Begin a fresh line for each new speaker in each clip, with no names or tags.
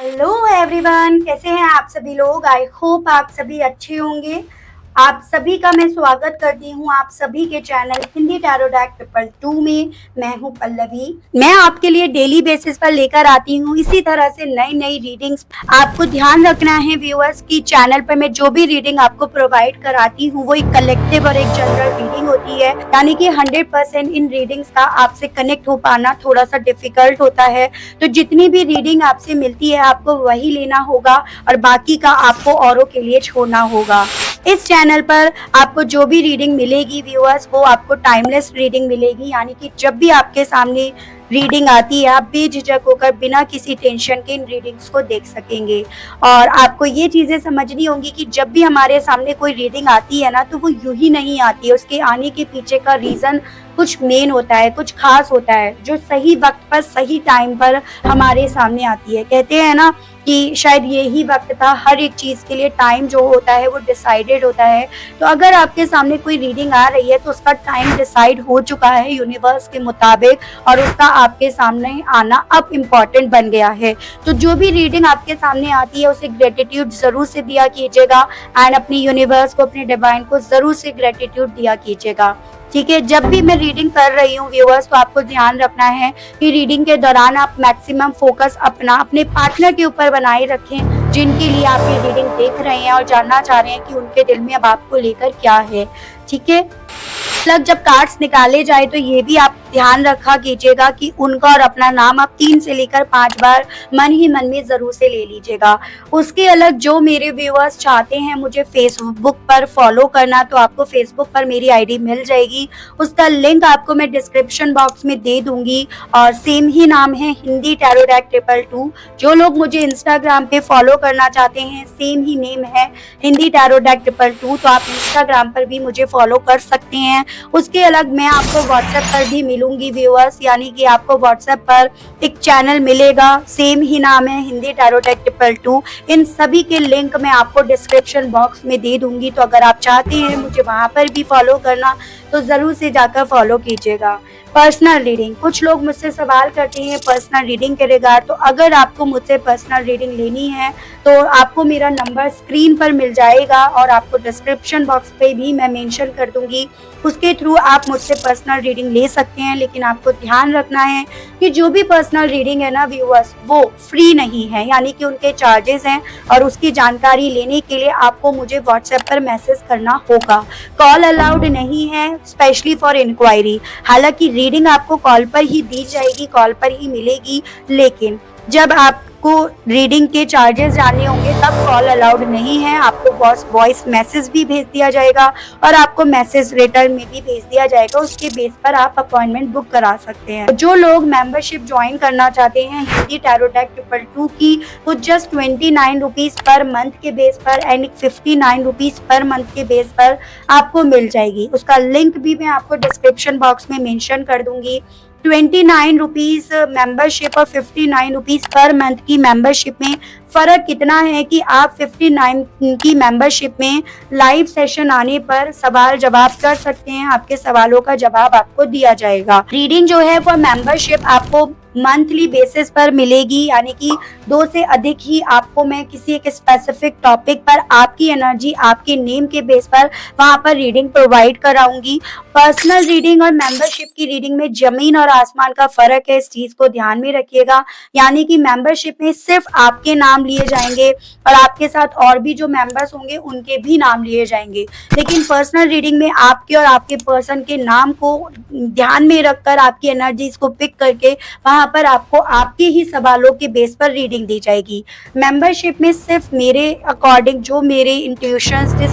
Hello everyone, कैसे हैं आप सभी लोग। आई होप आप सभी अच्छे होंगे। आप सभी का मैं स्वागत करती हूँ आप सभी के चैनल हिंदी टैरो डेक 222 में। मैं हूँ पल्लवी। मैं आपके लिए डेली बेसिस पर लेकर आती हूँ इसी तरह से नई नई रीडिंग्स। आपको ध्यान रखना है व्यूअर्स की चैनल पर मैं जो भी रीडिंग आपको प्रोवाइड कराती हूँ वो एक कलेक्टिव और एक जनरल रीडिंग होती है, यानी कि 100% इन रीडिंग्स का आपसे कनेक्ट हो पाना थोड़ा सा डिफिकल्ट होता है। तो जितनी भी रीडिंग आपसे मिलती है आपको वही लेना होगा और बाकी का आपको औरों के लिए छोड़ना होगा। इस चैनल पर आपको जो भी रीडिंग मिलेगी व्यूअर्स वो आपको टाइमलेस रीडिंग मिलेगी, यानी कि जब भी आपके सामने रीडिंग आती है आप बेझिझक होकर बिना किसी टेंशन के इन रीडिंग्स को देख सकेंगे। और आपको ये चीजें समझनी होंगी कि जब भी हमारे सामने कोई रीडिंग आती है ना तो वो यूं ही नहीं आती है, उसके आने के पीछे का रीजन कुछ मेन होता है, कुछ खास होता है जो सही वक्त पर सही टाइम पर हमारे सामने आती है। कहते हैं ना कि शायद यही वक्त था, हर एक चीज के लिए टाइम जो होता है वो डिसाइडेड होता है। तो अगर आपके सामने कोई रीडिंग आ रही है तो उसका टाइम डिसाइड हो चुका है यूनिवर्स के मुताबिक और उसका आपके सामने आना अब इम्पोर्टेंट बन गया है। तो जो भी रीडिंग आपके सामने आती है उसे ग्रेटिट्यूड जरूर से दिया कीजिएगा एंड अपनी यूनिवर्स को, अपने डिवाइन को जरूर से ग्रेटिट्यूड दिया कीजिएगा। ठीक है, जब भी मैं रीडिंग कर रही हूँ व्यूअर्स तो आपको ध्यान रखना है कि रीडिंग के दौरान आप मैक्सिमम फोकस अपने पार्टनर के ऊपर बनाए रखें जिनके लिए आप ये रीडिंग देख रहे हैं और जानना चाह रहे हैं कि उनके दिल में अब आपको लेकर क्या है। ठीक है, जब कार्ड्स निकाले जाए तो ये भी आप ध्यान रखा कीजिएगा कि उनका और अपना नाम आप 3 से लेकर 5 बार मन ही मन में जरूर से ले लीजिएगा। उसके अलग जो मेरे व्यूअर्स चाहते हैं मुझे फेसबुक पर फॉलो करना तो आपको फेसबुक पर मेरी आईडी मिल जाएगी, उसका लिंक आपको मैं डिस्क्रिप्शन बॉक्स में दे दूंगी और सेम ही नाम है हिंदी टैरो डेक 222। जो लोग मुझे इंस्टाग्राम पे फॉलो करना चाहते हैं सेम ही नेम है हिंदी टैरो डेक 222, तो आप इंस्टाग्राम पर भी मुझे फॉलो कर सकते हैं। उसके अलग मैं आपको व्हाट्सएप पर भी मिलूंगी व्यूअर्स, यानी कि आपको व्हाट्सएप पर एक चैनल मिलेगा, सेम ही नाम है हिंदी टैरो डेक 222। इन सभी के लिंक मैं आपको डिस्क्रिप्शन बॉक्स में दे दूंगी, तो अगर आप चाहते हैं मुझे वहां पर भी फॉलो करना तो जरूर से जाकर फॉलो कीजिएगा। पर्सनल रीडिंग, कुछ लोग मुझसे सवाल करते हैं पर्सनल रीडिंग के रिगार्ड, तो अगर आपको मुझसे पर्सनल रीडिंग लेनी है तो आपको मेरा नंबर स्क्रीन पर मिल जाएगा और आपको डिस्क्रिप्शन बॉक्स पे भी मैं मेंशन कर दूंगी, उसके थ्रू आप मुझसे पर्सनल रीडिंग ले सकते हैं। लेकिन आपको ध्यान रखना है कि जो भी पर्सनल रीडिंग है ना व्यूअर्स वो फ्री नहीं है, यानी कि उनके चार्जेस हैं और उसकी जानकारी लेने के लिए आपको मुझे व्हाट्सएप पर मैसेज करना होगा। कॉल अलाउड नहीं है स्पेशली फॉर इंक्वायरी। हालांकि रीडिंग आपको कॉल पर ही दी जाएगी, कॉल पर ही मिलेगी, लेकिन जब आपको रीडिंग के चार्जेस जानने होंगे तब कॉल अलाउड नहीं है। आपको वॉइस मैसेज भी भेज दिया जाएगा और आपको मैसेज रिटर्न में भी भेज दिया जाएगा, उसके बेस पर आप अपॉइंटमेंट बुक करा सकते हैं। जो लोग मेंबरशिप ज्वाइन करना चाहते हैं हिंदी टैरो डेक 222 की तो जस्ट 29 रुपीज पर मंथ के बेस पर एंड 59 रुपीज पर मंथ के बेस पर आपको मिल जाएगी। उसका लिंक भी मैं आपको डिस्क्रिप्शन बॉक्स में मेंशन कर दूंगी। 29 रुपीज मेंबरशिप और 59 रुपीज पर मंथ की मेंबरशिप में फर्क कितना है कि आप 59 की मेंबरशिप में लाइव सेशन आने पर सवाल जवाब कर सकते हैं, आपके सवालों का जवाब आपको दिया जाएगा। रीडिंग जो है वो मेंबरशिप आपको मंथली बेसिस पर मिलेगी, यानी कि 2 से अधिक ही आपको मैं किसी एक स्पेसिफिक टॉपिक पर आपकी एनर्जी आपके नेम के बेस पर वहां पर रीडिंग प्रोवाइड कराऊंगी। पर्सनल रीडिंग और मेंबरशिप की रीडिंग में जमीन और आसमान का फर्क है, इस चीज को ध्यान में रखिएगा। यानी कि मेंबरशिप में सिर्फ आपके नाम लिए जाएंगे और आपके साथ और भी जो मेंबर्स होंगे उनके भी नाम लिए जाएंगे, लेकिन पर्सनल रीडिंग में आपके और आपके पर्सन के नाम को ध्यान में रखकर आपकी एनर्जीज को पिक करके वहां पर आपको आपके ही सवालों के बेस पर रीडिंग दी जाएगी। मेंबरशिप में सिर्फ मेरे अकॉर्डिंग जो मेरे इंट्यूशंस जिस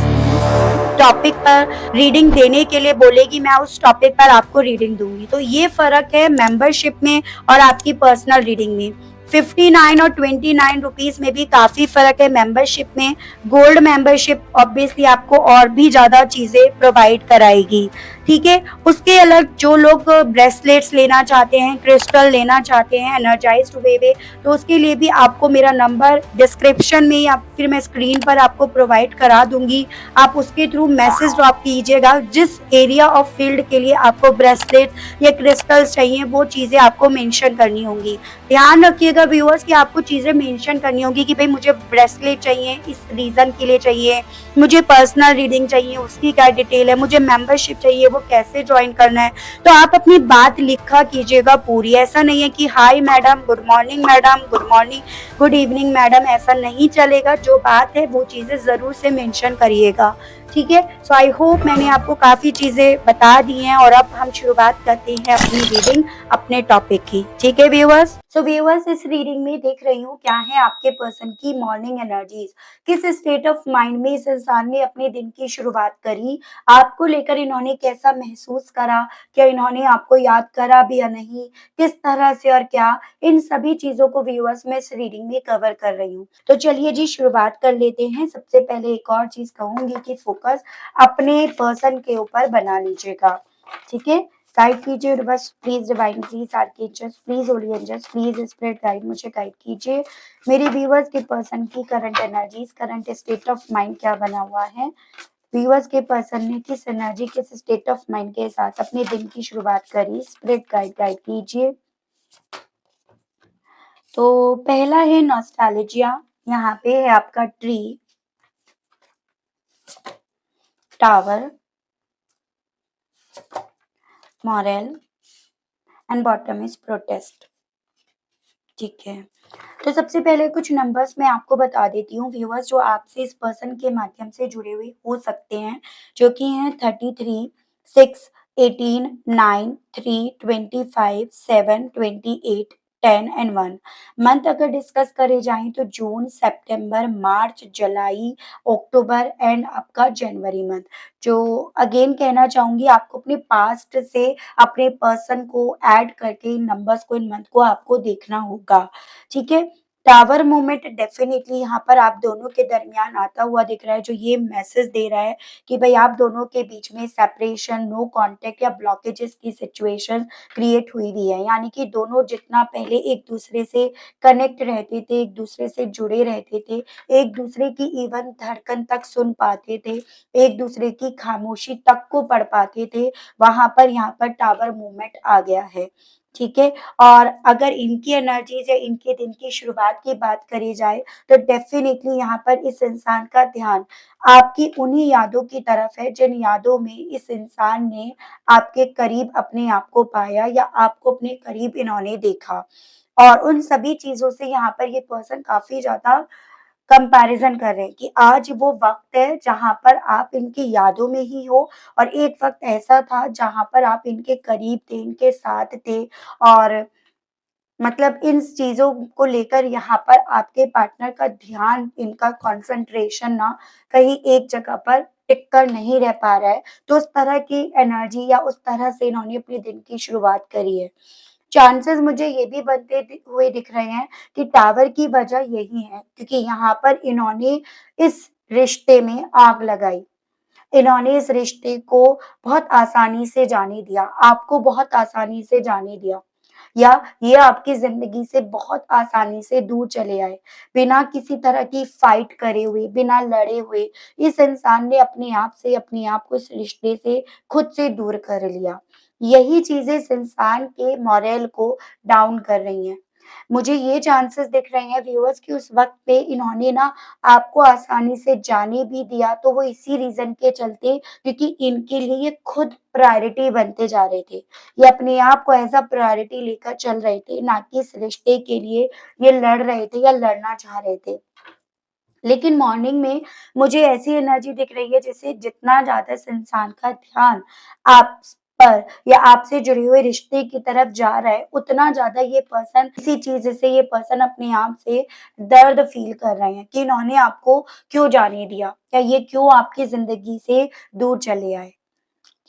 टॉपिक पर रीडिंग देने के लिए बोलेगी मैं उस टॉपिक पर आपको रीडिंग दूंगी। तो ये फर्क है मेंबरशिप में और आपकी पर्सनल रीडिंग में। 59 और 29 रुपीज में भी काफी फर्क है मेंबरशिप में। गोल्ड मेंबरशिप ऑब्वियसली आपको और भी ज्यादा चीजें प्रोवाइड कराएगी। ठीक है, उसके अलग जो लोग ब्रेसलेट्स लेना चाहते हैं, क्रिस्टल लेना चाहते हैं एनर्जाइज्ड वे में, तो उसके लिए भी आपको मेरा नंबर डिस्क्रिप्शन में या फिर मैं स्क्रीन पर आपको प्रोवाइड करा दूंगी। आप उसके थ्रू मैसेज ड्रॉप कीजिएगा जिस एरिया ऑफ फील्ड के लिए आपको ब्रेसलेट या क्रिस्टल्स चाहिए वो चीजें आपको मेंशन करनी होंगी। ध्यान रखिएगा होगा व्यूअर्स कि आपको चीज़ें मेंशन करनी होगी कि भाई मुझे ब्रेसलेट चाहिए, इस रीज़न के लिए चाहिए, मुझे पर्सनल रीडिंग चाहिए, उसकी क्या डिटेल है, मुझे मेंबरशिप चाहिए, वो कैसे ज्वाइन करना है। तो आप अपनी बात लिखा कीजिएगा पूरी। ऐसा नहीं है कि hi madam, good morning, good evening madam, ऐसा नहीं चलेगा। जो बात है वो चीज़ें ज़रूर से मेंशन करिएगा, ठीक है। सो आई होप मैंने आपको काफ़ी चीज़ें बता दी हैं और अब हम शुरुआत करते हैं अपनी रीडिंग अपने टॉपिक की, ठीक है व्यूअर्स। सो व्यूअर्स, इस रीडिंग में देख रही हूँ क्या है आपके पर्सन की मॉर्निंग एनर्जीज, किस स्टेट ऑफ माइंड में इस इंसान ने अपने दिन की शुरुआत करी, आपको लेकर इन्होंने कैसा महसूस करा, क्या इन्होंने आपको याद करा भी या नहीं, किस तरह से और क्या, इन सभी चीजों को व्यूअर्स में इस रीडिंग में कवर कर रही हूँ। तो चलिए जी शुरुआत कर लेते हैं। सबसे पहले एक और चीज कहूंगी कि फोकस अपने पर्सन के ऊपर बना लीजिएगा, ठीक है। गाइड कीजिए बस, please divine, please archangels, please holy angels, please spirit guide, मुझे गाइड कीजिए। मेरे व्यूअर्स के पर्सन की current energies, current state of mind क्या बना हुआ है, व्यूअर्स के पर्सन ने किस एनर्जी, किस स्टेट ऑफ माइंड के साथ अपने दिन की शुरुआत करी, स्पिरिट गाइड गाइड कीजिए। तो पहला है नॉस्टैल्जिया, यहाँ पे है आपका tree, tower, moral and bottom is protest, ठीक है। तो सबसे पहले कुछ नंबर्स मैं आपको बता देती हूँ व्यूअर्स, जो आपसे इस पर्सन के माध्यम से जुड़े हुए हो सकते हैं, जो कि हैं 33, 6, 18, 9, 3, 25, 7, 28, 10 एंड 1। मंथ अगर डिस्कस करे जाएं तो जून, सितंबर, मार्च, जुलाई, अक्टूबर एंड आपका जनवरी मंथ। जो अगेन कहना चाहूंगी, आपको अपने पास्ट से अपने पर्सन को ऐड करके इन नंबर्स को, इन मंथ को आपको देखना होगा, ठीक है। टावर मूवमेंट डेफिनेटली यहाँ पर आप दोनों के दरमियान आता हुआ दिख रहा है, जो ये मैसेज दे रहा है कि भाई आप दोनों के बीच में सेपरेशन, नो कांटेक्ट या ब्लॉकेजेस की सिचुएशन क्रिएट हुई हुई है। यानी कि दोनों जितना पहले एक दूसरे से कनेक्ट रहते थे, एक दूसरे से जुड़े रहते थे, एक दूसरे की इवन धड़कन तक सुन पाते थे, एक दूसरे की खामोशी तक को पढ़ पाते थे, वहां पर यहाँ पर टावर मूवमेंट आ गया है, ठीक है। और अगर इनकी एनर्जीज या इनके दिन की शुरुआत की बात करी जाए तो डेफिनेटली यहाँ पर इस इंसान का ध्यान आपकी उन्हीं यादों की तरफ है, जिन यादों में इस इंसान ने आपके करीब अपने आप को पाया या आपको अपने करीब इन्होंने देखा। और उन सभी चीजों से यहाँ पर ये पर्सन काफी ज्यादा कंपैरिजन कर रहे हैं कि आज वो वक्त है जहां पर आप इनकी यादों में ही हो, और एक वक्त ऐसा था जहां पर आप इनके करीब थे, इनके साथ थे। और मतलब इन चीजों को लेकर यहाँ पर आपके पार्टनर का ध्यान, इनका कंसंट्रेशन ना कहीं एक जगह पर टिक कर नहीं रह पा रहा है। तो उस तरह की एनर्जी या उस तरह से इन्होंने अपने दिन की शुरुआत करी है। चांसेस मुझे ये भी बनते हुए दिख रहे हैं कि टावर की वजह यही है, क्योंकि यहाँ पर इन्होंने इस रिश्ते में आग लगाई, इन्होंने इस रिश्ते को बहुत आसानी से जाने दिया, आपको बहुत आसानी से जाने दिया, या ये आपकी जिंदगी से बहुत आसानी से दूर चले आए, बिना किसी तरह की फाइट करे हुए, बिना लड़े हुए। इस इंसान ने अपने आप से, अपने आप को इस रिश्ते से खुद से दूर कर लिया। यही चीजें इस इंसान के मॉरल को डाउन कर रही हैं। मुझे ये चांसेस दिख रहे हैं व्यूअर्स कि उस वक्त पे इन्होंने ना आपको आसानी से जाने भी दिया, तो वो इसी रीजन के चलते, क्योंकि इनके लिए ये खुद प्रायोरिटी बनते जा रहे थे। ये अपने आप को एज़ अ प्रायोरिटी लेकर चल रहे थे, ना कि इस रिश्ते के लिए ये लड़ रहे थे या लड़ना चाह रहे थे। लेकिन मॉर्निंग में मुझे ऐसी एनर्जी दिख रही है जैसे जितना ज़्यादा इस इंसान का ध्यान आप पर या आपसे जुड़े हुए रिश्ते की तरफ जा रहा है, उतना ज़्यादा ये पर्सन, इसी चीज़ से ये पर्सन अपने आप से दर्द फ़ील कर रहे हैं कि इन्होंने आपको क्यों जाने दिया? या ये क्यों आपकी ज़िंदगी से दूर चले आए?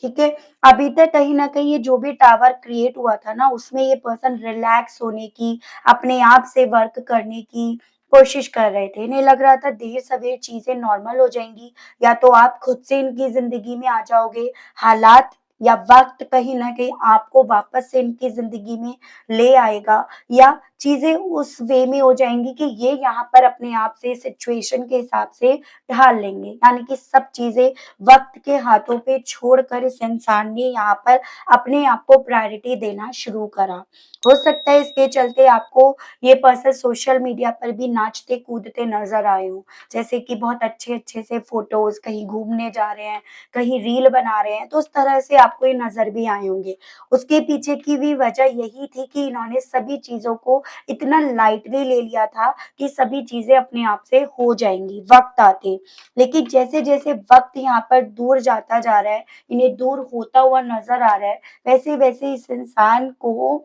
ठीक है। अभी तक कहीं न कहीं ये जो भी टावर क्रिएट हुआ था ना, उसमें ये पर्सन रिलैक्स होने की, अपने आप से वर्क करने की कोशिश कर रहे थे। इन्हें लग रहा था देर-सवेर चीज़ें नॉर्मल हो जाएँगी, या तो आप खुद से इनकी ज़िंदगी में आ जाओगे, हालात या वक़्त कहीं न कहीं आपको वापस से इनकी ज़िंदगी में ले आएगा, या चीज़ें उस वे में हो जाएँगी कि ये यहाँ पर अपने आप से सिचुएशन के हिसाब से ढाल लेंगे। यानी कि सब चीज़ें वक़्त के हाथों पे छोड़कर इस इंसान ने यहाँ पर अपने आप को प्रायोरिटी देना शुरू करा। हो सकता है इसके चलते आपको ये पर्सन सोशल मीडिया पर भी नाचते-कूदते नज़र आए हों। जैसे कि बहुत अच्छे-अच्छे से फ़ोटोज़, कहीं घूमने जा रहे हैं, कहीं रील बना रहे हैं, तो उस तरह से आपको ये नज़र भी आए होंगे। उसके पीछे की भी वजह यही थी कि इन्होंने सभी चीज़ों को इतना लाइटली ले लिया था कि सभी चीज़ें अपने आप से हो जाएँगी वक़्त आते। लेकिन जैसे-जैसे वक़्त यहाँ पर दूर जाता जा रहा है, इन्हें दूर होता हुआ नज़र आ रहा है, वैसे-वैसे इस इंसान को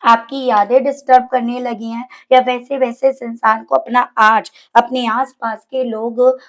आपकी यादें डिस्टर्ब करने लगी हैं, या वैसे-वैसे इस इंसान को अपना आज, अपने आस-पास के लोग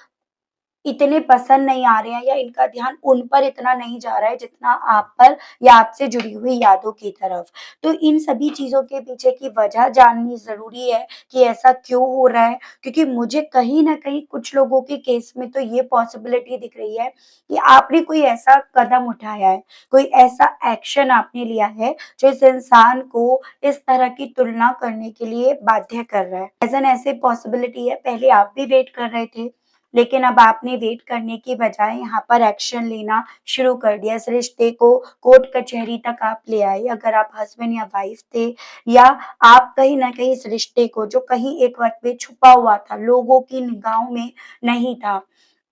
इतने पसंद नहीं आ रहे हैं, या इनका ध्यान उन पर इतना नहीं जा रहा है जितना आप पर या आपसे जुड़ी हुई यादों की तरफ। तो इन सभी चीज़ों के पीछे की वजह जाननी ज़रूरी है कि ऐसा क्यों हो रहा है? क्योंकि मुझे कहीं न कहीं कुछ लोगों के केस में तो ये पॉसिबिलिटी दिख रही है कि आपने कोई ऐसा कदम उठाया है, कोई ऐसा एक्शन आपने लिया है जो इस इंसान को इस तरह की तुलना करने के लिए बाध्य कर रहा है। ऐसे पॉसिबिलिटी है, पहले आप भी वेट कर रहे थे, लेकिन अब आपने वेट करने की बजाय यहाँ पर एक्शन लेना शुरू कर दिया। इस रिश्ते को कोर्ट कचहरी तक आप ले आए। अगर आप हस्बैंड या वाइफ थे, या आप कहीं न कहीं इस रिश्ते को, जो कहीं एक वक़्त में छुपा हुआ था, लोगों की निगाहों में नहीं था,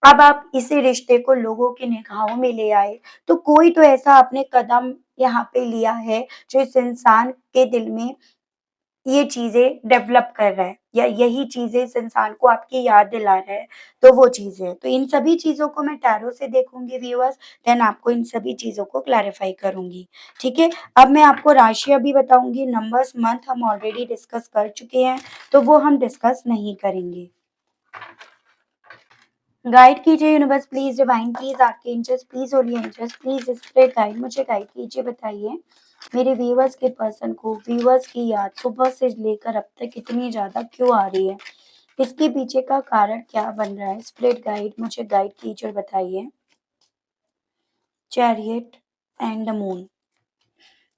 अब आप इसी रिश्ते को लोगों की निगाहों में ले आए। तो कोई तो ऐसा आपने कदम यहाँ पे लिया है जो इस इंसान के दिल में ये चीज़ें डेवलप कर रहा है, या यही चीज़ें इस इंसान को आपकी याद दिला रहा है, तो वो चीज़ें हैं। तो इन सभी चीज़ों को मैं टैरो से देखूँगी व्यूअर्स, देन आपको इन सभी चीज़ों को क्लैरिफ़ाई करूँगी, ठीक है? अब मैं आपको राशियाँ भी बताऊँगी, नंबर्स, मंथ हम ऑलरेडी डिस्कस कर चुके हैं, तो वो हम डिस्कस नहीं करेंगे। गाइड कीजिए universe please, divine please, archangels please, holy angels please, spirit guide, मुझे गाइड कीजिए, बताइए मेरे व्यूअर्स के पर्सन को व्यूअर्स की याद सुबह से लेकर अब तक इतनी ज़्यादा क्यों आ रही है? इसके पीछे का कारण क्या बन रहा है? स्पिरिट गाइड मुझे गाइड कीजिए और बताइए। Chariot and the moon.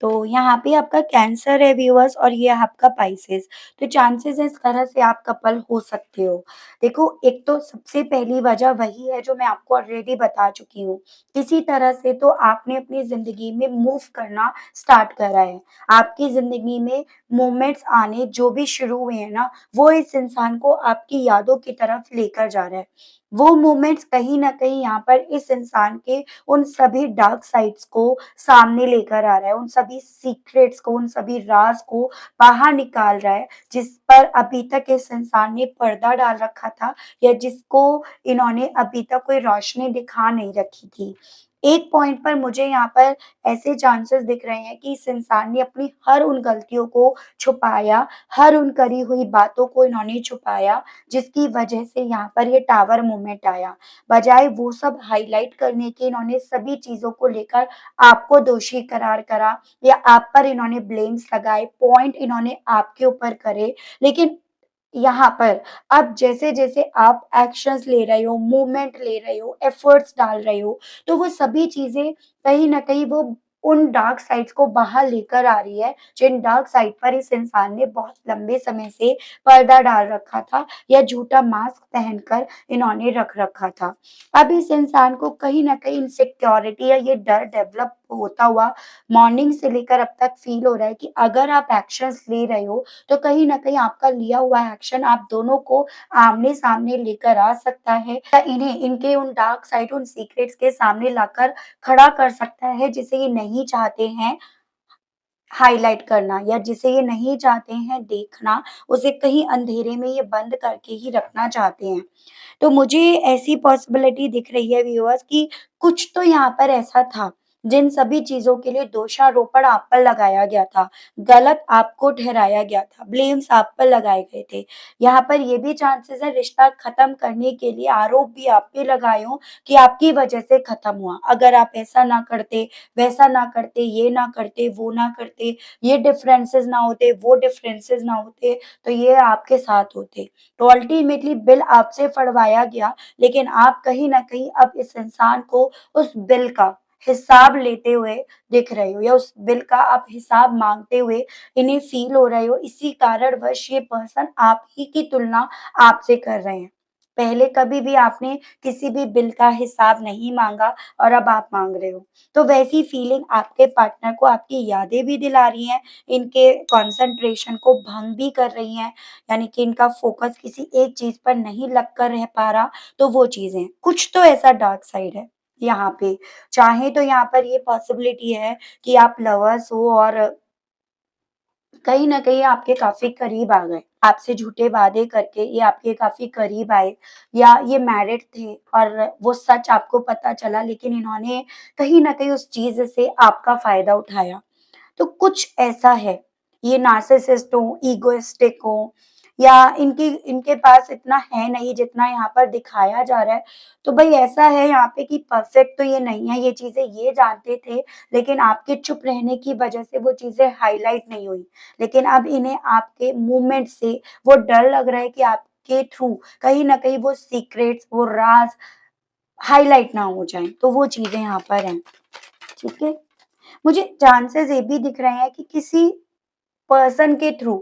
तो यहाँ पे आपका कैंसर है व्यूअर्स, और ये आपका पाइसेस। तो चांसेस है इस तरह से आप कपल हो सकते हो। देखो, एक तो सबसे पहली वजह वही है जो मैं आपको ऑलरेडी बता चुकी हूँ। किसी तरह से तो आपने अपनी ज़िंदगी में मूव करना स्टार्ट करा है। आपकी ज़िंदगी में मोमेंट्स आने जो भी शुरू हुए हैं ना, वो इस इंसान को आपकी यादों की तरफ लेकर जा रहा है। वो मोमेंट्स कहीं न कहीं यहाँ पर इस इंसान के उन सभी डार्क साइड्स को सामने लेकर आ रहा है, उन सभी सीक्रेट्स को, उन सभी राज़ को बाहर निकाल रहा है, जिस पर अभी तक इस इंसान ने पर्दा डाल रखा था, या जिसको इन्होंने अभी तक कोई रोशनी दिखा नहीं रखी थी। एक पॉइंट पर मुझे यहाँ पर ऐसे चांसेस दिख रहे हैं कि इस इंसान ने अपनी हर उन गलतियों को छुपाया, हर उन करी हुई बातों को इन्होंने छुपाया, जिसकी वजह से यहाँ पर ये टावर मूवमेंट आया। बजाय वो सब हाइलाइट करने के, इन्होंने सभी चीज़ों को लेकर आपको दोषी करार करा, या आप पर इन्होंने ब्लेम्स लगाए, पॉइंट इन्होंने आपके ऊपर करे। लेकिन यहाँ पर अब जैसे-जैसे आप एक्शंस ले रहे हो, मूवमेंट ले रहे हो, एफर्ट्स डाल रहे हो, तो वो सभी चीज़ें कहीं न कहीं वो उन डार्क साइड्स को बाहर लेकर आ रही है, जिन डार्क साइड पर इस इंसान ने बहुत लंबे समय से पर्दा डाल रखा था, या झूठा मास्क पहनकर इन्होंने रख रखा था। अब इस इंसान को कहीं न कहीं इनसिक्योरिटी या ये डर डेवलप होता हुआ मॉर्निंग से लेकर अब तक फ़ील हो रहा है कि अगर आप एक्शंस ले रहे हो, तो कहीं न कहीं आपका लिया हुआ एक्शन आप दोनों को आमने-सामने लेकर आ सकता है, या इन्हें इनके उन डार्क साइड, उन सीक्रेट्स के सामने लाकर खड़ा कर सकता है, जिसे ये नहीं चाहते हैं हाइलाइट करना, या जिसे ये नहीं चाहते हैं देखना, उसे कहीं अंधेरे में ये बंद करके ही रखना चाहते हैं। तो मुझे ऐसी पॉसिबिलिटी दिख रही है व्यूअर्स कि कुछ तो यहाँ पर ऐसा था, जिन सभी चीज़ों के लिए दोषारोपण आप पर लगाया गया था, गलत आपको ठहराया गया था, ब्लेम्स आप पर लगाए गए थे। यहाँ पर ये भी चांसेस है रिश्ता खत्म करने के लिए आरोप भी आप पे लगाए हों कि आपकी वजह से खत्म हुआ। अगर आप ऐसा ना करते, वैसा ना करते, ये ना करते, वो ना करते, ये डिफरेंसेस ना होते, वो डिफरेंसेस ना होते, तो ये आपके साथ होते। तो अल्टीमेटली बिल आपसे फड़वाया गया, लेकिन आप कहीं न कहीं अब इस इंसान को उस बिल का, हिसाब लेते हुए दिख रहे हो या उस बिल का आप हिसाब माँगते हुए इन्हें फ़ील हो रहे हो, इसी कारणवश ये पर्सन आप ही की तुलना आपसे कर रहे हैं। पहले कभी भी आपने किसी भी बिल का हिसाब नहीं माँगा और अब आप माँग रहे हो। तो वैसी फीलिंग आपके पार्टनर को आपकी यादें भी दिला रही हैं, इनके कंसंट्रेशन को भंग भी कर रही हैं, यानी कि इनका फ़ोकस किसी एक चीज़ पर नहीं लग कर रह पा रहा, तो वो चीज़ें। कुछ तो ऐसा डार्क साइड है यहाँ पे। चाहे तो यहाँ पर ये पॉसिबिलिटी है कि आप लवर्स हो और कहीं न कहीं आपके काफ़ी करीब आ गए। आपसे झूठे वादे करके ये आपके काफ़ी करीब आए या ये मैरिड थे और वो सच आपको पता चला लेकिन इन्होंने कहीं न कहीं उस चीज़ से आपका फ़ायदा उठाया। तो कुछ ऐसा है, ये नार्सिसिस्ट हों, इगोइस्टिक हों या इनकी इनके पास इतना है नहीं जितना यहाँ पर दिखाया जा रहा है। तो भई ऐसा है यहाँ पे कि परफेक्ट तो ये नहीं है, ये चीज़ें ये जानते थे, लेकिन आपके चुप रहने की वजह से वो चीज़ें हाइलाइट नहीं हुई। लेकिन अब इन्हें आपके मूवमेंट से वो डर लग रहा है कि आपके थ्रू कहीं न कहीं वो सीक्रेट्स, वो राज़ हाइलाइट ना हो जाएँ, तो वो चीज़ें यहाँ पर हैं, ठीक है? मुझे चांसेस ये भी दिख रहे हैं कि किसी पर्सन के थ्रू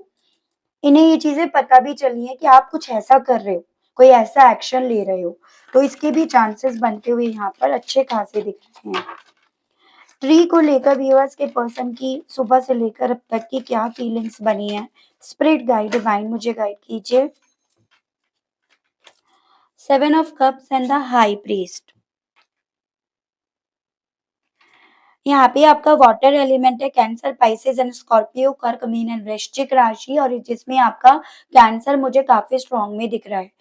इन्हें ये चीज़ें पता भी चली हैं कि आप कुछ ऐसा कर रहे हो, कोई ऐसा एक्शन ले रहे हो, तो इसके भी चांसेस बनते हुए यहाँ पर अच्छे खासे दिख रहे हैं। ट्री को लेकर व्यूअर्स के पर्सन की सुबह से लेकर अब तक की क्या फीलिंग्स बनी हैं? स्पिरिट गाइड डिवाइन मुझे गाइड कीजिए। 7 of cups and the high priest. यहाँ पे आपका वाटर एलिमेंट है कैंसर, पाइसेस एंड स्कॉर्पियो, कर्क, मीन एंड वृश्चिक राशि और जिसमें आपका कैंसर मुझे काफ़ी स्ट्रॉन्ग में दिख रहा है।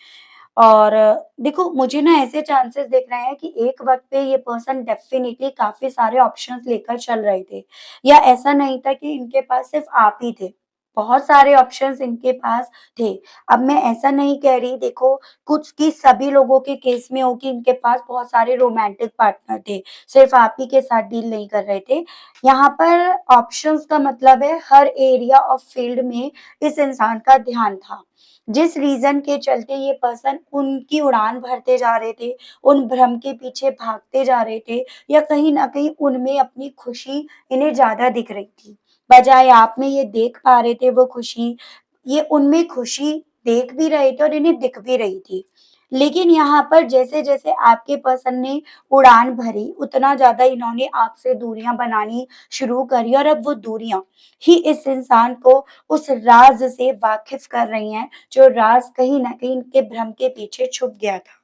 और देखो मुझे ना ऐसे चांसेस दिख रहे हैं कि एक वक़्त पे ये पर्सन डेफ़िनिटली काफ़ी सारे ऑप्शंस लेकर चल रहे थे या ऐसा नहीं था कि इनके पास सिर्फ़ आप ही थे। बहुत सारे ऑप्शंस इनके पास थे। अब मैं ऐसा नहीं कह रही देखो कुछ कि सभी लोगों के केस में हो कि इनके पास बहुत सारे रोमांटिक पार्टनर थे, सिर्फ़ आप ही के साथ डील नहीं कर रहे थे। यहाँ पर ऑप्शंस का मतलब है हर एरिया ऑफ फील्ड में इस इंसान का ध्यान था। जिस रीज़न के चलते ये पर्सन उनकी उड़ान भरते जा रहे थे, उन भ्रम के पीछे भागते जा रहे थे या कहीं न कहीं उनमें अपनी खुशी इन्हें ज़्यादा दिख रही थी। बजाय आप में ये देख पा रहे थे वो खुशी, ये उनमें खुशी देख भी रहे थे और इन्हें दिख भी रही थी। लेकिन यहाँ पर जैसे-जैसे आपके पर्सन ने उड़ान भरी, उतना ज़्यादा इन्होंने आपसे दूरियाँ बनानी शुरू करी और अब वो दूरियाँ ही इस इंसान को उस राज़ से वाकिफ़ कर रही हैं, जो राज़ कहीं न कहीं इनके भ्रम के पीछे छुप गया था।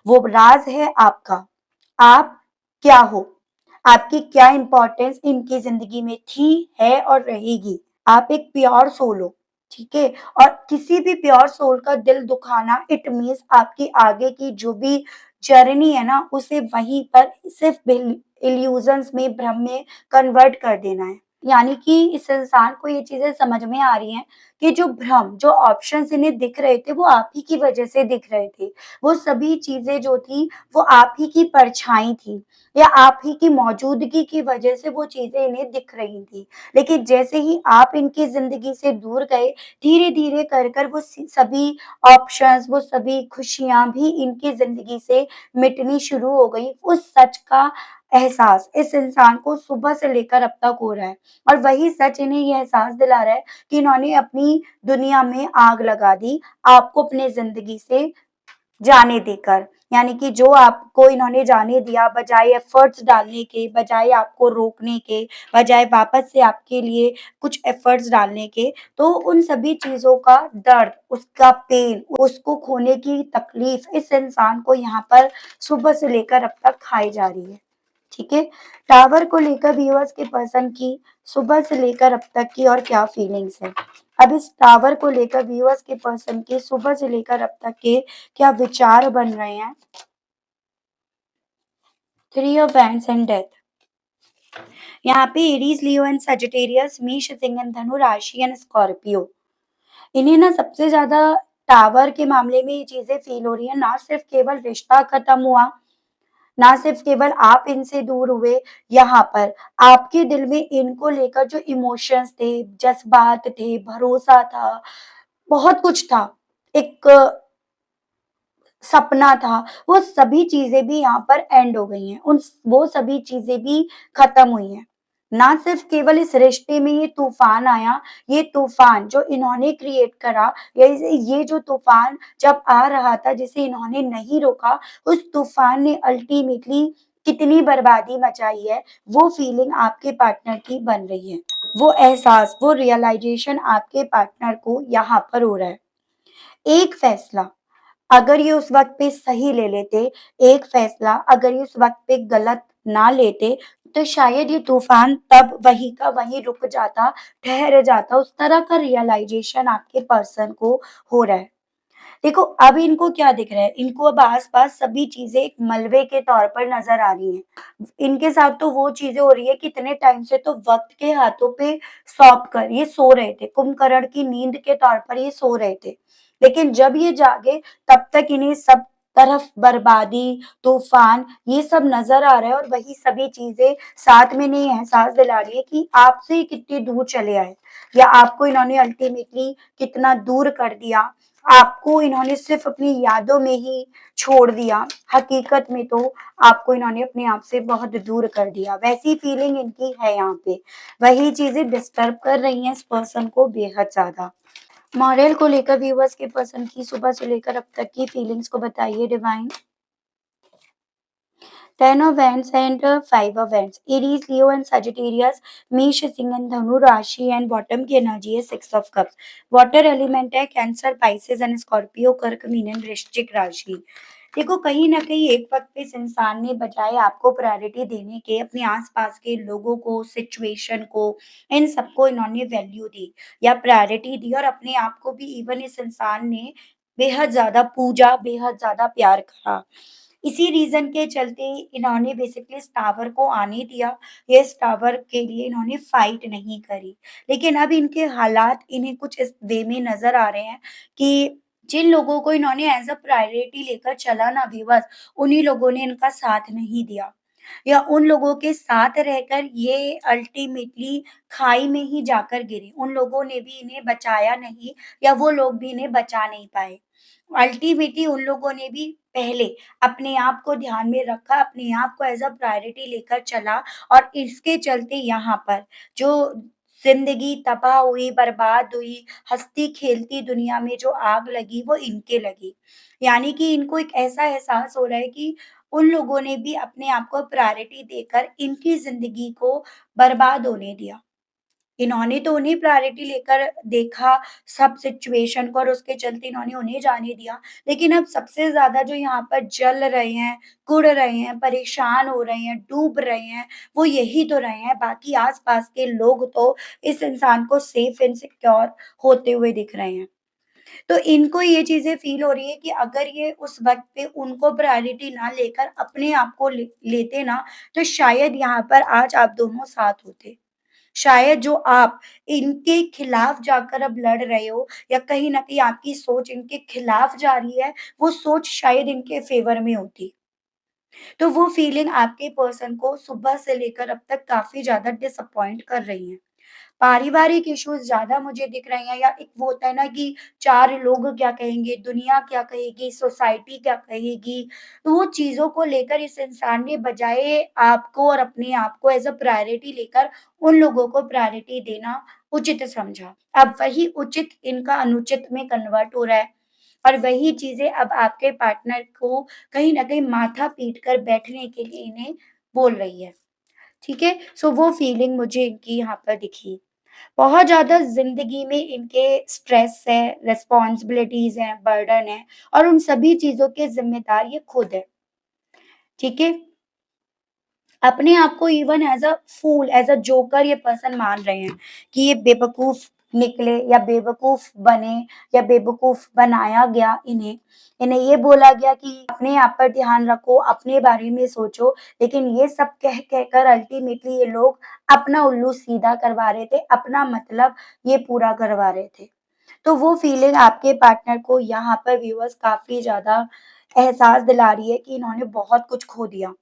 वो राज़ है आपका। आप क्या हो? आपकी क्या इम्पोर्टेंस इनकी ज़िंदगी में थी, है और रहेगी। आप एक प्योर सोल हो, ठीक है? और किसी भी प्योर सोल का दिल दुखाना इट मीन्स आपकी आगे की जो भी जर्नी है ना, उसे वहीं पर सिर्फ़ इल्यूज़न्स में, भ्रम में कन्वर्ट कर देना है। यानी कि इस इंसान को ये चीज़ें समझ में आ रही हैं कि जो भ्रम, जो ऑप्शंस इन्हें दिख रहे थे, वो आप ही की वजह से दिख रहे थे। वो सभी चीज़ें जो थी, वो आप ही की परछाई थी या आप ही की मौजूदगी की वजह से वो चीज़ें इन्हें दिख रही थी। लेकिन जैसे ही आप इनकी ज़िंदगी से दूर गए, धीरे-धीरे कर वो सभी ऑप्शंस, वो सभी खुशियाँ भी इनकी ज़िंदगी से मिटनी शुरू हो गई। उस सच का एहसास इस इंसान को सुबह से लेकर अब तक हो रहा है और वही सच इन्हें ये एहसास दिला रहा है कि इन्होंने अपनी दुनिया में आग लगा दी, आपको अपनी ज़िंदगी से जाने देकर। यानी कि जो आपको इन्होंने जाने दिया बजाय एफर्ट्स डालने के, बजाय आपको रोकने के, बजाय वापस से आपके लिए कुछ एफर्ट्स डालने के, तो उन सभी चीज़ों का दर्द, उसका पेन, उसको खोने की तकलीफ इस इंसान को यहाँ पर सुबह से लेकर अब तक खाई जा रही है। ठीक है? टावर को लेकर व्यूअर्स के पर्सन की सुबह से लेकर अब तक की और क्या फीलिंग्स है? अब इस टावर को लेकर व्यूअर्स के पर्सन के सुबह से लेकर अब तक के क्या विचार बन रहे हैं? 3 ऑफ हैंड्स एंड डेथ। यहाँ पे एरीज, लियो एंड सजिटेरियस, मेष, सिंह एंड धनु राशि एंड स्कॉर्पियो। इन्हें ना सबसे ज़्यादा टावर के मामले में ये चीज़ें फ़ील हो रही हैं, ना सिर्फ़ केवल रिश्ता ख़त्म हुआ, ना सिर्फ केवल आप इनसे दूर हुए, यहाँ पर आपके दिल में इनको लेकर जो इमोशंस थे, जज़्बात थे, भरोसा था, बहुत कुछ था। एक सपना था, वो सभी चीज़ें भी यहाँ पर एंड हो गई हैं। उन वो सभी चीज़ें भी खत्म हुई हैं। ना सिर्फ़ केवल इस रिश्ते में ये तूफ़ान आया, ये तूफ़ान जो इन्होंने क्रिएट करा, ये जो तूफ़ान जब आ रहा था जिसे इन्होंने नहीं रोका, उस तूफ़ान ने अल्टीमेटली कितनी बर्बादी मचाई है, वो फीलिंग आपके पार्टनर की बन रही है। वो एहसास, वो रियलाइज़ेशन आपके पार्टनर को यहाँ पर हो रहा है। एक फ़ैसला अगर ये उस वक़्त पे सही ले लेते, एक फ़ैसला अगर ये उस वक़्त पे गलत ना लेते, तो शायद ये तूफ़ान तब वहीं का वहीं रुक जाता, ठहर जाता। उस तरह का रियलाइज़ेशन आपके पर्सन को हो रहा है। देखो, अब इनको क्या दिख रहा है? इनको अब आस-पास सभी चीज़ें एक मलबे के तौर पर नज़र आ रही हैं। इनके साथ तो वो चीज़ें हो रही है कि इतने टाइम से तो वक़्त के हाथों पे सौंप कर ये सो रहे थे। कुंभकर्ण की नींद के तौर पर ये सो रहे थे। लेकिन जब ये जागे तब तक इन्हें सब तरफ बर्बादी, तूफ़ान ये सब नज़र आ रहा है और वही सभी चीज़ें साथ में इन्हें एहसास दिला रही है कि आपसे कितनी दूर चले आए या आपको इन्होंने अल्टीमेटली कितना दूर कर दिया। आपको इन्होंने सिर्फ़ अपनी यादों में ही छोड़ दिया, हकीकत में तो आपको इन्होंने अपने आप से बहुत दूर कर दिया, वैसी फीलिंग इनकी है यहाँ पे। वही चीज़ें डिस्टर्ब कर रही हैं इस पर्सन को बेहद ज़्यादा। मॉरल को लेकर व्यूअर्स के पर्सन की सुबह से लेकर अब तक की फीलिंग्स को बताइए divine. 10 of Wands and 5 of Wands. Aries, Leo and Sagittarius, मेष, सिंह and धनु राशि एंड बॉटम की एनर्जी है 6 ऑफ कप्स। वाटर एलिमेंट है कैंसर, पाइसेस एंड स्कॉर्पियो, कर्क, मीन एंड वृश्चिक राशि। देखो, कहीं न कहीं एक वक़्त पे इस इंसान ने बजाय आपको प्रायोरिटी देने के अपने आस-पास के लोगों को, सिचुएशन को, इन सबको इन्होंने वैल्यू दी या प्रायोरिटी दी और अपने आप को भी इवन इस इंसान ने बेहद ज़्यादा पूजा, बेहद ज़्यादा प्यार करा। इसी रीज़न के चलते इन्होंने बेसिकली इस टावर को आने दिया, ये इस टावर के लिए इन्होंने फाइट नहीं करी। लेकिन अब इनके हालात इन्हें कुछ इस वे में नज़र आ रहे हैं कि जिन लोगों को इन्होंने एज़ अ प्रायोरिटी लेकर चला ना व्यूअर्स, उन्हीं लोगों ने इनका साथ नहीं दिया या उन लोगों के साथ रहकर ये अल्टीमेटली खाई में ही जाकर गिरे। उन लोगों ने भी इन्हें बचाया नहीं या वो लोग भी इन्हें बचा नहीं पाए। अल्टीमेटली उन लोगों ने भी पहले अपने आप को ध्यान में रखा, अपने आप को एज़ अ प्रायोरिटी लेकर चला और इसके चलते यहाँ पर जो ज़िंदगी तबाह हुई, बर्बाद हुई, हँसती-खेलती दुनिया में जो आग लगी, वो इनके लगी। यानी कि इनको एक ऐसा एहसास हो रहा है कि उन लोगों ने भी अपने आप को प्रायोरिटी देकर इनकी ज़िंदगी को बर्बाद होने दिया। इन्होंने तो उन्हें प्रायोरिटी लेकर देखा सब सिचुएशन को और उसके चलते इन्होंने उन्हें जाने दिया। लेकिन अब सबसे ज़्यादा जो यहाँ पर जल रहे हैं, कुढ़ रहे हैं, परेशान हो रहे हैं, डूब रहे हैं, वो यही तो रहे हैं। बाकी आस-पास के लोग तो इस इंसान को सेफ एंड सिक्योर होते हुए दिख रहे हैं। तो इनको ये चीज़ें फ़ील हो रही है कि अगर ये उस वक़्त पे उनको प्रायोरिटी ना लेकर अपने आप को लेते ना, तो शायद यहाँ पर आज आप दोनों साथ होते। शायद जो आप इनके खिलाफ जाकर अब लड़ रहे हो या कहीं न कहीं आपकी सोच इनके खिलाफ जा रही है, वो सोच शायद इनके फ़ेवर में होती। तो वो फीलिंग आपके पर्सन को सुबह से लेकर अब तक काफ़ी ज़्यादा डिसअपॉइंट कर रही हैं। पारिवारिक इश्यूज़ ज़्यादा मुझे दिख रहे हैं या एक वो होता है ना कि 4 लोग क्या कहेंगे, दुनिया क्या कहेगी, सोसाइटी क्या कहेगी, तो वो चीज़ों को लेकर इस इंसान ने बजाय आपको और अपने आप को एज़ अ प्रायोरिटी लेकर उन लोगों को प्रायोरिटी देना उचित समझा। अब वही उचित इनका अनुचित में कन्वर्ट हो रहा है और वही चीज़ें अब आपके पार्टनर को कहीं न कहीं माथा पीट कर बैठने के लिए इन्हें बोल रही है। ठीक है? सो वो फीलिंग मुझे इनकी यहाँ पर दिखी। बहुत ज़्यादा ज़िंदगी में इनके स्ट्रेस है, रिस्पॉन्सिबिलिटीज़ हैं, बर्डन है और उन सभी चीज़ों के ज़िम्मेदार ये खुद है। ठीक है? अपने आप को even as a fool, as a joker ये पर्सन मान रहे हैं कि ये बेवकूफ़ निकले या बेवकूफ़ बने या बेवकूफ़ बनाया गया इन्हें। इन्हें ये बोला गया कि अपने आप पर ध्यान रखो, अपने बारे में सोचो, लेकिन ये सब कह कर अल्टीमेटली ये लोग अपना उल्लू सीधा करवा रहे थे, अपना मतलब ये पूरा करवा रहे थे। तो वो फीलिंग आपके पार्टनर को यहाँ पर व्यूअर्स काफ़ी ज़्यादा एहसास दिला रही है कि इन्होंने बहुत कुछ खो दिया।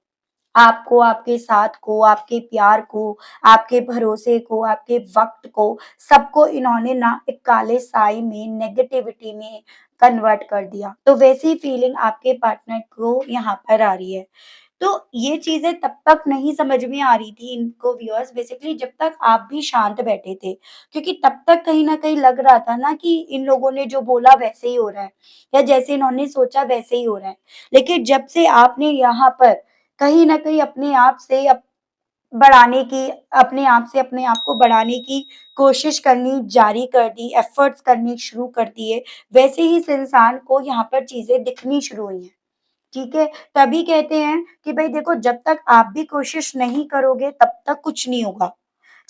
आपको, आपके साथ को, आपके प्यार को, आपके भरोसे को, आपके वक़्त को, सबको इन्होंने ना एक काले साए में, नेगेटिविटी में, कन्वर्ट कर दिया। तो वैसी फीलिंग आपके पार्टनर को यहाँ पर आ रही है। तो ये चीज़ें तब तक नहीं समझ में आ रही थी इनको व्यूअर्स, बेसिकली जब तक आप भी शांत बैठे थे। क्योंकि तब तक कहीं न कहीं लग रहा था ना कि इन लोगों ने जो बोला वैसे ही हो रहा है, या जैसे इन्होंने सोचा वैसे ही हो रहा है। लेकिन जब से आपने यहाँ पर कहीं न कहीं अपने आप से बढ़ाने की, अपने आप से अपने आप को बढ़ाने की कोशिश करनी जारी कर दी, एफर्ट्स करनी शुरू कर दिए, वैसे ही इस इंसान को यहाँ पर चीज़ें दिखनी शुरू हुई हैं। ठीक है? तभी कहते हैं कि भई देखो, जब तक आप भी कोशिश नहीं करोगे तब तक कुछ नहीं होगा।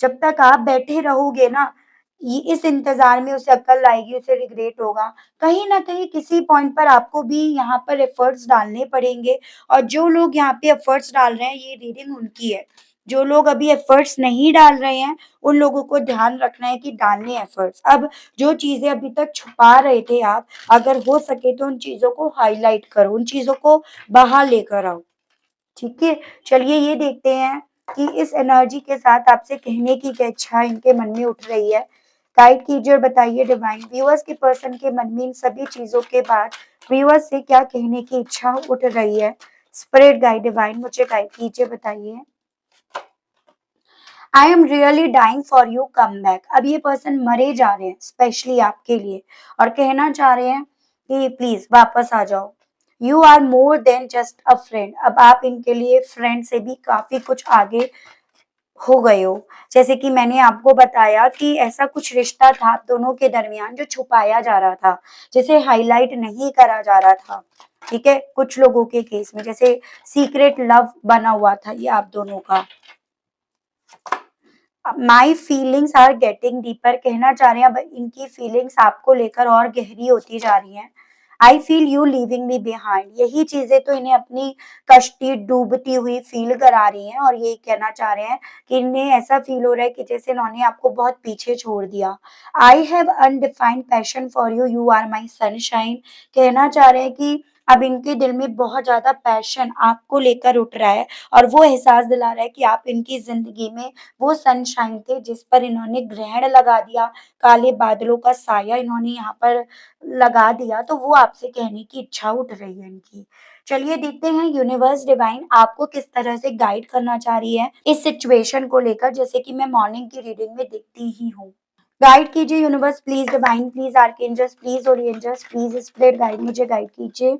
जब तक आप बैठे रहोगे ना, ये इस इंतज़ार में उसे अक्ल आएगी, उसे रिग्रेट होगा। कहीं न कहीं किसी पॉइंट पर आपको भी यहाँ पर एफर्ट्स डालने पड़ेंगे, और जो लोग यहाँ पे एफर्ट्स डाल रहे हैं, ये रीडिंग उनकी है। जो लोग अभी एफर्ट्स नहीं डाल रहे हैं, उन लोगों को ध्यान रखना है कि डालने एफर्ट्स। अब जो चीज़ें अभी तक छुपा रहे थे आप, अगर हो सके तो उन चीज़ों को हाइलाइट करो, उन चीज़ों को बाहर लेकर आओ। ठीक है? चलिए ये देखते हैं कि इस एनर्जी के साथ आपसे कहने की क्या इच्छा इनके मन में उठ रही है। गाइड कीजिए और बताइए डिवाइन, व्यूअर्स के पर्सन के मन में इन सभी चीज़ों के बाद व्यूअर्स से क्या कहने की इच्छा उठ रही है। स्पिरिट गाइड डिवाइन मुझे गाइड कीजिए, बताइए। I am really dying for you, come back. अब ये पर्सन मरे जा रहे हैं स्पेशली आपके लिए, और कहना चाह रहे हैं कि प्लीज वापस आ जाओ। You are more than just a friend. अब आप इनके लिए फ्रेंड से भी काफी कुछ आगे हो गए हो। जैसे कि मैंने आपको बताया कि ऐसा कुछ रिश्ता था आप दोनों के दरमियान जो छुपाया जा रहा था, जिसे हाईलाइट नहीं करा जा रहा था। ठीक है, कुछ लोगों के केस में जैसे सीक्रेट लव बना हुआ था ये आप दोनों का। My feelings are getting deeper, कहना चाह रहे हैं अब इनकी फीलिंग्स आपको लेकर और गहरी होती जा रही हैं। I feel you leaving me behind, यही चीजें तो इन्हें अपनी कश्ती डूबती हुई फील करा रही हैं, और ये कहना चाह रहे हैं कि इन्हें ऐसा फील हो रहा है कि जैसे इन्होंने आपको बहुत पीछे छोड़ दिया। I have undefined passion for you, you are my sunshine, कहना चाह रहे हैं कि अब इनके दिल में बहुत ज्यादा पैशन आपको लेकर उठ रहा है, और वो एहसास दिला रहा है कि आप इनकी जिंदगी में वो सनशाइन थे जिस पर इन्होंने ग्रहण लगा दिया, काले बादलों का साया इन्होंने यहाँ पर लगा दिया। तो वो आपसे कहने की इच्छा उठ रही है इनकी। चलिए देखते हैं यूनिवर्स डिवाइन आपको किस तरह से गाइड करना चाह रही है इस सिचुएशन को लेकर, जैसे कि मैं मॉर्निंग की रीडिंग में देखती ही हूँ। गाइड कीजिए universe, please divine, please archangels, please ओरिएंजल्स, प्लीज स्पिरिट गाइड, मुझे गाइड कीजिए।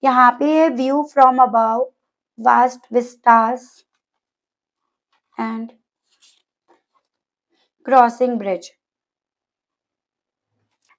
यहाँ पे है view from above, vast vistas and crossing bridge.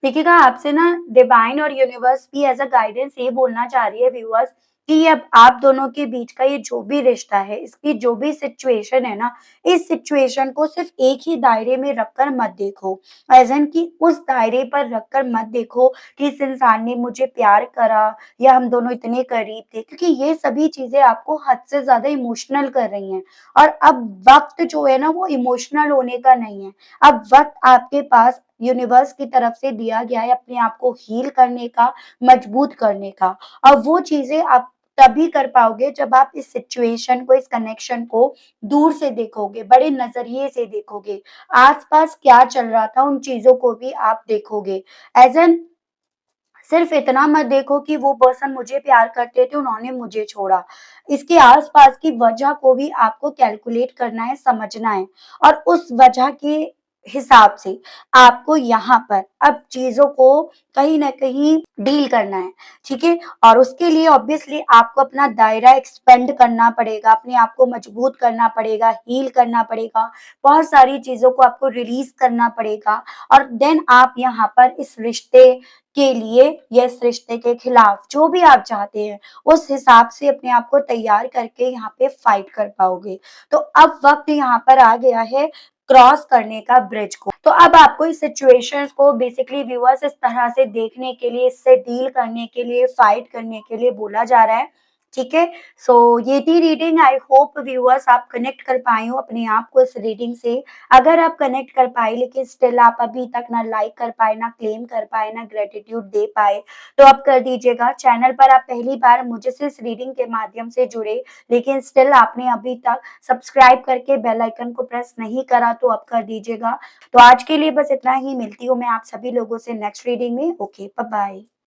देखिएगा, आपसे ना डिवाइन और यूनिवर्स भी एज अ गाइडेंस ये बोलना चाह रही है व्यूअर्स कि ये अब आप दोनों के बीच का ये जो भी रिश्ता है, इसकी जो भी सिचुएशन है ना, इस सिचुएशन को सिर्फ एक ही दायरे में रखकर मत देखो। एज एन कि उस दायरे पर रखकर मत देखो कि इस इंसान ने मुझे प्यार करा या हम दोनों इतने करीब थे, क्योंकि ये सभी चीजें आपको हद से ज्यादा इमोशनल कर रही हैं। और अब वक्त जो है ना वो इमोशनल होने का नहीं है। अब वक्त आपके पास यूनिवर्स की तरफ से दिया गया है अपने आप को हील करने का, मजबूत करने का। और वो चीजें आप तभी कर पाओगे जब आप इस सिचुएशन को, इस कनेक्शन को दूर से देखोगे, बड़े नजरिए से देखोगे, आसपास क्या चल रहा था उन चीजों को भी आप देखोगे। एज एन सिर्फ इतना मत देखो कि वो पर्सन मुझे प्यार करते थे, उन्होंने मुझे छोड़ा। इसके आस-पास की वजह को भी आपको कैलकुलेट करना है, समझना है, और उस वजह के हिसाब से आपको यहाँ पर अब चीज़ों को कहीं न कहीं डील करना है, ठीक है? और उसके लिए ऑब्वियसली आपको अपना दायरा एक्सपेंड करना पड़ेगा, अपने आप को मजबूत करना पड़ेगा, हील करना पड़ेगा, बहुत सारी चीज़ों को आपको रिलीज़ करना पड़ेगा, और देन आप यहाँ पर इस रिश्ते के लिए या इस रिश्ते के खिलाफ जो भी आप चाहते हैं, उस हिसाब से अपने आप को तैयार करके यहाँ पे फाइट कर पाओगे। तो अब वक्त यहाँ पर आ गया है क्रॉस करने का ब्रिज को। तो अब आपको इस सिचुएशन को बेसिकली व्यूअर्स इस तरह से देखने के लिए, इससे डील करने के लिए, फाइट करने के लिए बोला जा रहा है ठीक है। सो ये थी रीडिंग। आई होप व्यूअर्स आप कनेक्ट कर पाए हो अपने आप को इस रीडिंग से। अगर आप कनेक्ट कर पाए लेकिन स्टिल आप अभी तक ना लाइक कर पाए, ना क्लेम कर पाए, ना ग्रेटिट्यूड दे पाए, तो आप कर दीजिएगा। चैनल पर आप पहली बार मुझसे इस रीडिंग के माध्यम से जुड़े लेकिन स्टिल आपने अभी तक सब्सक्राइब करके बेल आइकन को प्रेस नहीं करा तो अब कर दीजिएगा। तो आज के लिए बस इतना ही। मिलती हूँ मैं आप सभी लोगों से नेक्स्ट रीडिंग में। Okay, bye bye.